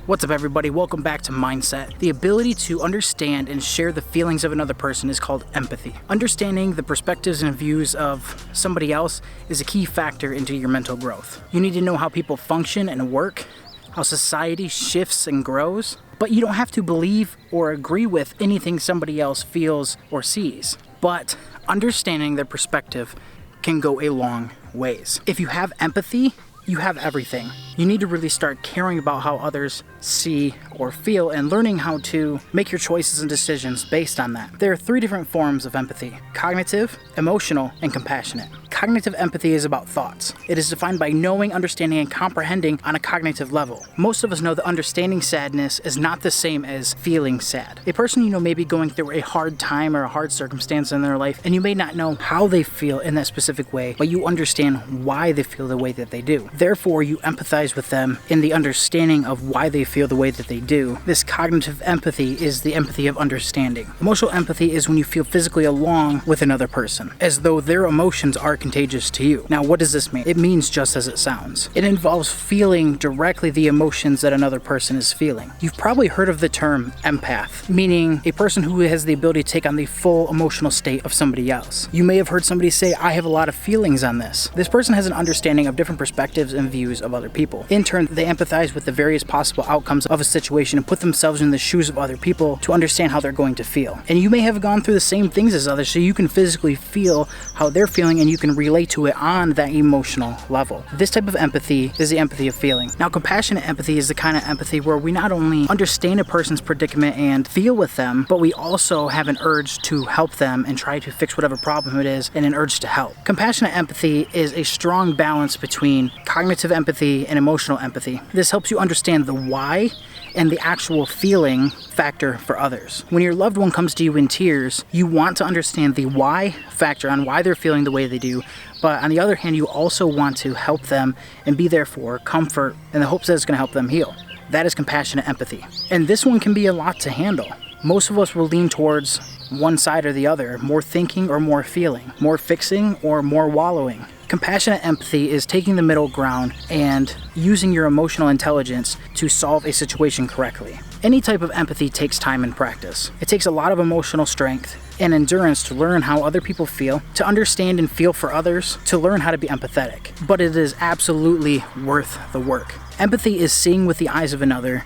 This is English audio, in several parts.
What's up, everybody? Welcome back to Mindset. The ability to understand and share the feelings of another person is called empathy. Understanding the perspectives and views of somebody else is a key factor into your mental growth. You need to know how people function and work, how society shifts and grows, but you don't have to believe or agree with anything somebody else feels or sees. But understanding their perspective can go a long ways. If you have empathy, you have everything. You need to really start caring about how others see or feel and learning how to make your choices and decisions based on that. There are three different forms of empathy: cognitive, emotional, and compassionate. Cognitive empathy is about thoughts. It is defined by knowing, understanding, and comprehending on a cognitive level. Most of us know that understanding sadness is not the same as feeling sad. A person you know may be going through a hard time or a hard circumstance in their life, and you may not know how they feel in that specific way, but you understand why they feel the way that they do. Therefore, you empathize with them in the understanding of why they feel the way that they do. This cognitive empathy is the empathy of understanding. Emotional empathy is when you feel physically along with another person, as though their emotions are contagious to you. Now, what does this mean? It means just as it sounds. It involves feeling directly the emotions that another person is feeling. You've probably heard of the term empath, meaning a person who has the ability to take on the full emotional state of somebody else. You may have heard somebody say, "I have a lot of feelings on this." This person has an understanding of different perspectives and views of other people. In turn, they empathize with the various possible outcomes of a situation and put themselves in the shoes of other people to understand how they're going to feel. And you may have gone through the same things as others, so you can physically feel how they're feeling and you can relate to it on that emotional level. This type of empathy is the empathy of feeling. Now, compassionate empathy is the kind of empathy where we not only understand a person's predicament and feel with them, but we also have an urge to help them and try to fix whatever problem it is and an urge to help. Compassionate empathy is a strong balance between cognitive empathy and emotional empathy. This helps you understand the why and the actual feeling factor for others. When your loved one comes to you in tears, you want to understand the why factor on why they're feeling the way they do, but on the other hand, you also want to help them and be there for comfort in the hopes that it's going to help them heal. That is compassionate empathy. And this one can be a lot to handle. Most of us will lean towards one side or the other, more thinking or more feeling, more fixing or more wallowing. Compassionate empathy is taking the middle ground and using your emotional intelligence to solve a situation correctly. Any type of empathy takes time and practice. It takes a lot of emotional strength and endurance to learn how other people feel, to understand and feel for others, to learn how to be empathetic. But it is absolutely worth the work. Empathy is seeing with the eyes of another,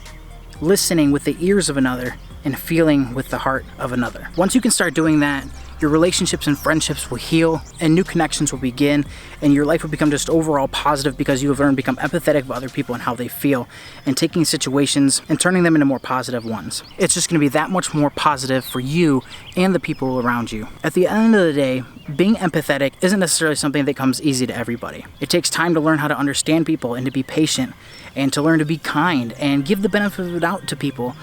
listening with the ears of another, and feeling with the heart of another. Once you can start doing that, your relationships and friendships will heal and new connections will begin, and your life will become just overall positive because you have learned to become empathetic of other people and how they feel and taking situations and turning them into more positive ones. It's just going to be that much more positive for you and the people around you. At the end of the day, being empathetic isn't necessarily something that comes easy to everybody. It takes time to learn how to understand people and to be patient and to learn to be kind and give the benefit of the doubt to people,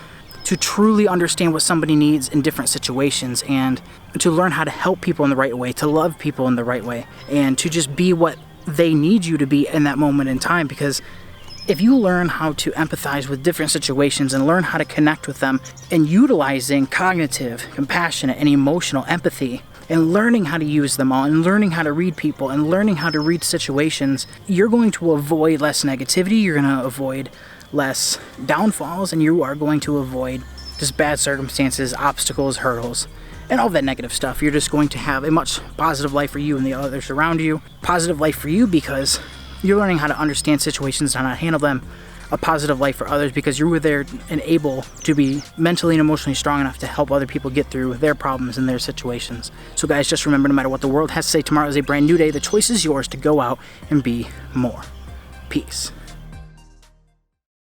to truly understand what somebody needs in different situations and to learn how to help people in the right way, to love people in the right way, and to just be what they need you to be in that moment in time. Because if you learn how to empathize with different situations and learn how to connect with them and utilizing cognitive, compassionate, and emotional empathy and learning how to use them all and learning how to read people and learning how to read situations, you're going to avoid less negativity, you're going to avoid less downfalls, and you are going to avoid just bad circumstances, obstacles, hurdles, and all that negative stuff. You're just going to have a much positive life for you and the others around you. Positive life for you because you're learning how to understand situations and how to handle them, a positive life for others because you were there and able to be mentally and emotionally strong enough to help other people get through their problems and their situations. So guys, just remember, no matter what the world has to say, tomorrow is a brand new day. The choice is yours to go out and be more. Peace.